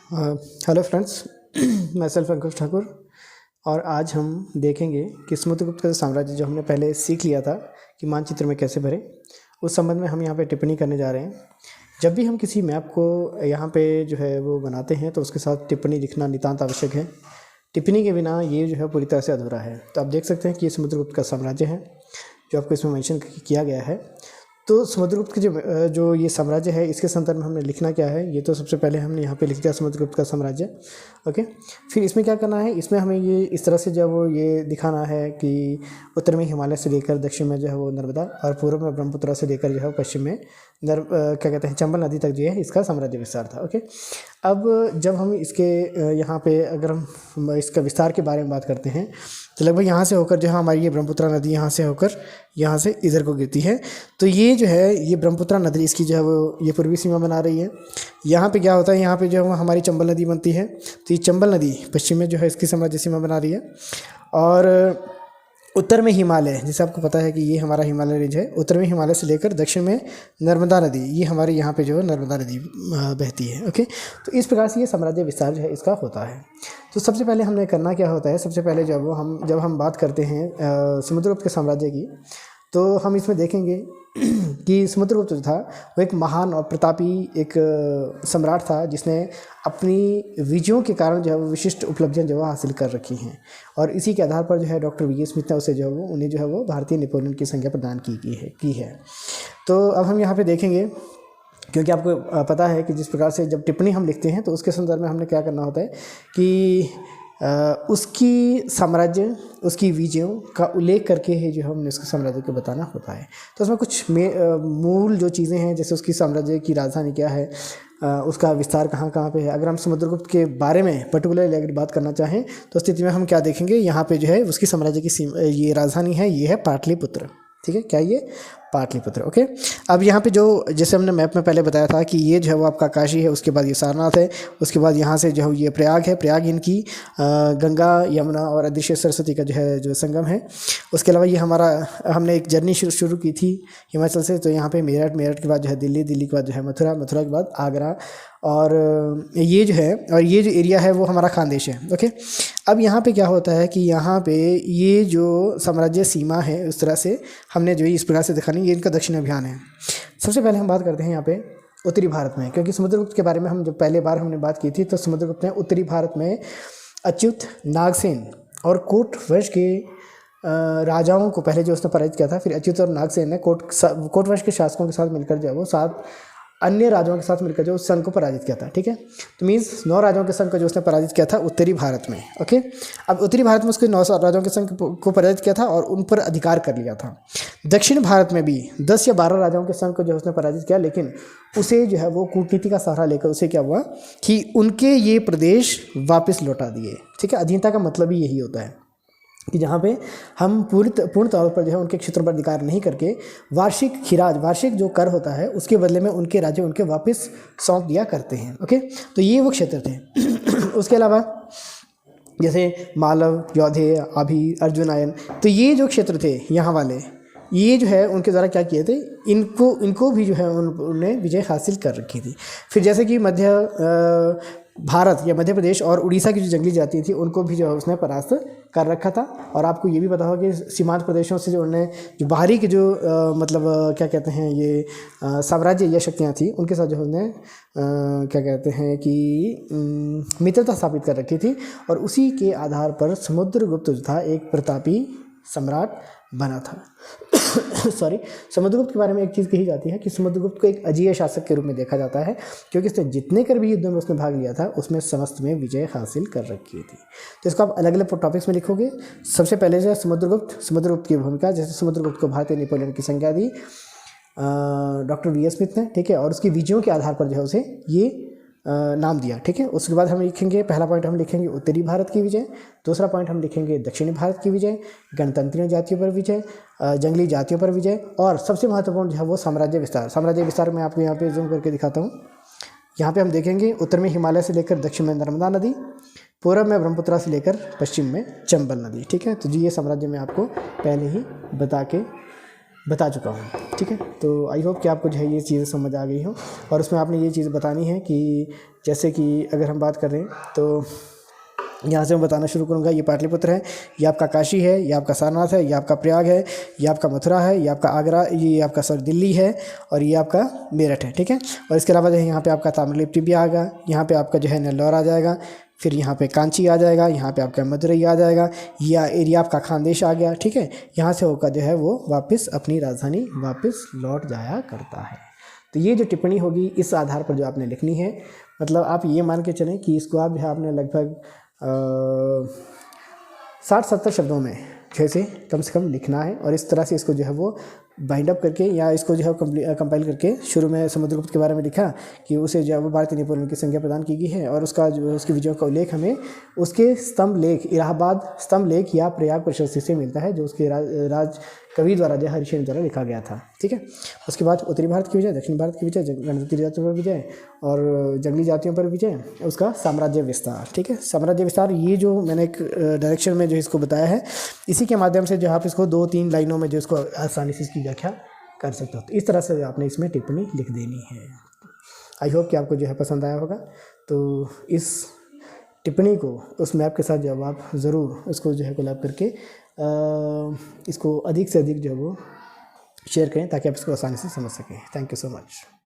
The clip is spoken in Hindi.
हेलो फ्रेंड्स, मैं सेल्फ अंकुश ठाकुर। और आज हम देखेंगे कि समुद्रगुप्त का साम्राज्य जो हमने पहले सीख लिया था कि मानचित्र में कैसे भरें, उस संबंध में हम यहाँ पे टिप्पणी करने जा रहे हैं। जब भी हम किसी मैप को यहाँ पे जो है वो बनाते हैं तो उसके साथ टिप्पणी लिखना नितांत आवश्यक है। टिप्पणी के बिना ये जो है पूरी तरह से अधूरा है। तो आप देख सकते हैं कि ये समुद्रगुप्त का साम्राज्य है जो आपको इसमें मेंशन किया गया है। तो समुद्रगुप्त के जो ये साम्राज्य है, इसके संदर्भ में हमने लिखना क्या है, ये तो सबसे पहले हमने यहाँ पे लिख दिया समुद्रगुप्त का साम्राज्य। ओके, फिर इसमें क्या करना है, इसमें हमें ये इस तरह से जब वो ये दिखाना है कि उत्तर में हिमालय से लेकर दक्षिण में जो है वो नर्मदा और पूर्व में ब्रह्मपुत्र से लेकर जो है पश्चिम में क्या कहते हैं चंबल नदी तक जो है इसका साम्राज्य विस्तार था। ओके, अब जब हम इसके यहाँ पे अगर हम इसका विस्तार के बारे में बात करते हैं तो लगभग यहाँ से होकर जो है हमारी ये ब्रह्मपुत्र नदी यहाँ से होकर यहाँ से इधर को गिरती है। तो ये जो है ये ब्रह्मपुत्र नदी इसकी जो है वो ये पूर्वी सीमा बना रही है। यहाँ पे क्या होता है, यहाँ पे जो है हमारी चंबल नदी बनती है। तो ये चंबल नदी पश्चिम में जो है इसकी साम्राज्य सीमा बना रही है। और उत्तर में हिमालय, जैसे आपको पता है कि ये हमारा हिमालय रेंज है, उत्तर में हिमालय से लेकर दक्षिण में नर्मदा नदी, ये हमारे यहाँ पे जो है नर्मदा नदी बहती है। ओके, तो इस प्रकार से ये साम्राज्य विस्तार जो है इसका होता है। तो सबसे पहले हमने करना क्या होता है, सबसे पहले जब हम बात करते हैं समुद्रगुप्त के साम्राज्य की, तो हम इसमें देखेंगे कि समुद्रगुप्त जो था वो एक महान और प्रतापी एक सम्राट था जिसने अपनी विजयों के कारण जो है वो विशिष्ट उपलब्धियां जो है हासिल कर रखी हैं। और इसी के आधार पर जो है डॉक्टर वी स्मिथ ने उन्हें जो है वो भारतीय नेपोलियन की संज्ञा प्रदान की है। तो अब हम यहाँ पे देखेंगे, क्योंकि आपको पता है कि जिस प्रकार से जब टिप्पणी हम लिखते हैं तो उसके संदर्भ में हमने क्या करना होता है कि उसकी साम्राज्य, उसकी विजयों का उल्लेख करके ही जो हमने उसके साम्राज्य को बताना होता है। तो उसमें कुछ मूल जो चीज़ें हैं, जैसे उसकी साम्राज्य की राजधानी क्या है, उसका विस्तार कहाँ कहाँ पे है। अगर हम समुद्रगुप्त के बारे में पर्टिकुलरली अगर बात करना चाहें तो स्थिति में हम क्या देखेंगे, यहाँ पे जो है उसकी साम्राज्य की ये राजधानी है, ये है पाटलिपुत्र। ठीक है, क्या ये पाटलिपुत्र। ओके, अब यहाँ पे जो जैसे हमने मैप में पहले बताया था कि ये जो है वो आपका काशी है, उसके बाद ये सारनाथ है, उसके बाद यहाँ से जो है ये प्रयाग है, प्रयाग इनकी गंगा यमुना और अदृश्य सरस्वती का जो है जो संगम है। उसके अलावा ये हमने एक जर्नी शुरू की थी हिमाचल से, तो यहाँ पे मेरठ के बाद जो है दिल्ली के बाद जो है मथुरा के बाद आगरा, और ये जो एरिया है वो हमारा खानदेश है। ओके, अब यहाँ पे क्या होता है कि यहाँ पे ये जो साम्राज्य सीमा है उस तरह से हमने जो इस प्रकार से दिखानी, ये इनका दक्षिण अभियान है। सबसे पहले हम बात करते हैं यहाँ पे उत्तरी भारत में, क्योंकि समुद्रगुप्त के बारे में हम जब पहले बार हमने बात की थी तो समुद्रगुप्त ने उत्तरी भारत में अच्युत, नागसेन और कोट वंश के राजाओं को पहले जो उसने पराजित किया था। फिर अच्युत और नागसेन ने कोट वंश के शासकों के साथ मिलकर जो है वो 7 अन्य राजाओं के साथ मिलकर जो उस संघ को पराजित किया था। ठीक है, तो मीन्स 9 राजाओं के संघ को जो उसने पराजित किया था उत्तरी भारत में। ओके, अब उत्तरी भारत में उसके 9 राजाओं के संघ को पराजित किया था और उन पर अधिकार कर लिया था। दक्षिण भारत में भी 10 या 12 राजाओं के संघ को जो उसने पराजित किया, लेकिन उसे जो है वो कूटनीति का सहारा लेकर उसे क्या हुआ कि उनके ये प्रदेश वापस लौटा दिए। ठीक है, अधीनता का मतलब ही यही होता है कि जहाँ पे हम पूर्ण तौर पर जो है उनके क्षेत्रों पर अधिकार नहीं करके वार्षिक जो कर होता है उसके बदले में उनके राज्य उनके वापस सौंप दिया करते हैं। ओके, तो ये वो क्षेत्र थे। उसके अलावा जैसे मालव, यौधेय, आभि, अर्जुनायन, तो ये जो क्षेत्र थे यहाँ वाले, ये जो है उनके द्वारा क्या किए थे, इनको भी जो है उन्होंने विजय हासिल कर रखी थी। फिर जैसे कि मध्य भारत या मध्य प्रदेश और उड़ीसा की जो जंगली जाति थी उनको भी जो है उसने परास्त कर रखा था। और आपको ये भी पता होगा कि सीमांत प्रदेशों से जो उन्होंने जो बाहरी की जो क्या कहते हैं ये साम्राज्य या शक्तियाँ थी उनके साथ जो उन्होंने क्या कहते हैं कि मित्रता स्थापित कर रखी थी। और उसी के आधार पर समुद्रगुप्त जो था एक प्रतापी सम्राट बना था। सॉरी, समुद्रगुप्त के बारे में एक चीज़ कही जाती है कि समुद्रगुप्त को एक अजेय शासक के रूप में देखा जाता है, क्योंकि इसने जितने कर भी युद्धों में उसने भाग लिया था उसमें समस्त में विजय हासिल कर रखी थी। तो इसको आप अलग अलग टॉपिक्स में लिखोगे। सबसे पहले जो है समुद्रगुप्त की भूमिका, जैसे समुद्रगुप्त को भारतीय नेपोलियन की संज्ञा दी डॉक्टर वी स्मिथ ने। ठीक है, और उसकी विजयों के आधार पर जो है उसे ये नाम दिया। ठीक है, उसके बाद हम लिखेंगे, पहला पॉइंट हम लिखेंगे उत्तरी भारत की विजय, दूसरा पॉइंट हम लिखेंगे दक्षिणी भारत की विजय, गणतंत्रीय जातियों पर विजय, जंगली जातियों पर विजय, और सबसे महत्वपूर्ण जो है वो साम्राज्य विस्तार मैं आपको यहाँ पे जूम करके दिखाता हूँ। यहाँ पे हम देखेंगे उत्तर में हिमालय से लेकर दक्षिण में नर्मदा नदी, पूर्व में ब्रह्मपुत्र से लेकर पश्चिम में चंबल नदी। ठीक है, तो जी ये साम्राज्य मैं आपको पहले ही बता चुका हूँ। ठीक है। तो आई होप कि आपको जो है ये चीज़ें समझ आ गई हो, और उसमें आपने ये चीज़ बतानी है कि जैसे कि अगर हम बात कर रहे हैं तो यहाँ से मैं बताना शुरू करूँगा। ये पाटलिपुत्र है, ये आपका काशी है, ये आपका सारनाथ है, ये आपका प्रयाग है, ये आपका मथुरा है, ये आपका आगरा, ये आपका सर दिल्ली है, और ये आपका मेरठ है। ठीक है। और इसके अलावा जो है यहाँ पे आपका ताम्रलिप्ति भी आएगा, यहाँ पे आपका जो है नेल्लौर आ जाएगा, फिर यहाँ पे कांची आ जाएगा, यहाँ पे आपका मदुरई आ जाएगा, यह एरिया आपका खानदेश आ गया। ठीक है। यहाँ से होकर जो है वो वापस अपनी राजधानी वापस लौट जाया करता है। तो ये जो टिप्पणी होगी इस आधार पर जो आपने लिखनी है, मतलब आप ये मान के चलें कि इसको आप जो है आपने लगभग 60-70 शब्दों में जैसे कम से कम लिखना है, और इस तरह से इसको जो है वो बाइंड अप करके, या इसको जो है कंपाइल करके, शुरू में समुद्रगुप्त के बारे में लिखा कि उसे जो है वो भारतीय नेपोलियन की संज्ञा प्रदान की गई है, और उसका जो उसकी विजयों का उल्लेख हमें उसके स्तंभ लेख, इलाहाबाद स्तंभ लेख या प्रयाग प्रशस्ति से मिलता है, जो उसके राज कवि द्वारा जो हरिशचंद्र द्वारा लिखा गया था। ठीक है। उसके बाद उत्तरी भारत की विजय, दक्षिण भारत की विजय, गणतंत्री जातियों पर विजय और जंगली जातियों पर विजय, उसका साम्राज्य विस्तार। ठीक है। साम्राज्य विस्तार, ये जो मैंने एक डायरेक्शन में जो इसको बताया है, इसी के माध्यम से जो आप इसको 2-3 लाइनों में जो इसको आसानी से इसकी व्याख्या कर सकते हो। तो इस तरह से आपने इसमें टिप्पणी लिख देनी है। आई होप कि आपको जो है पसंद आया होगा। तो इस टिप्पणी को उस मैप के साथ जो आप ज़रूर उसको जो है कोलैब करके इसको अधिक से अधिक जो है वो शेयर करें, ताकि आप इसको आसानी से समझ सकें। Thank you so much.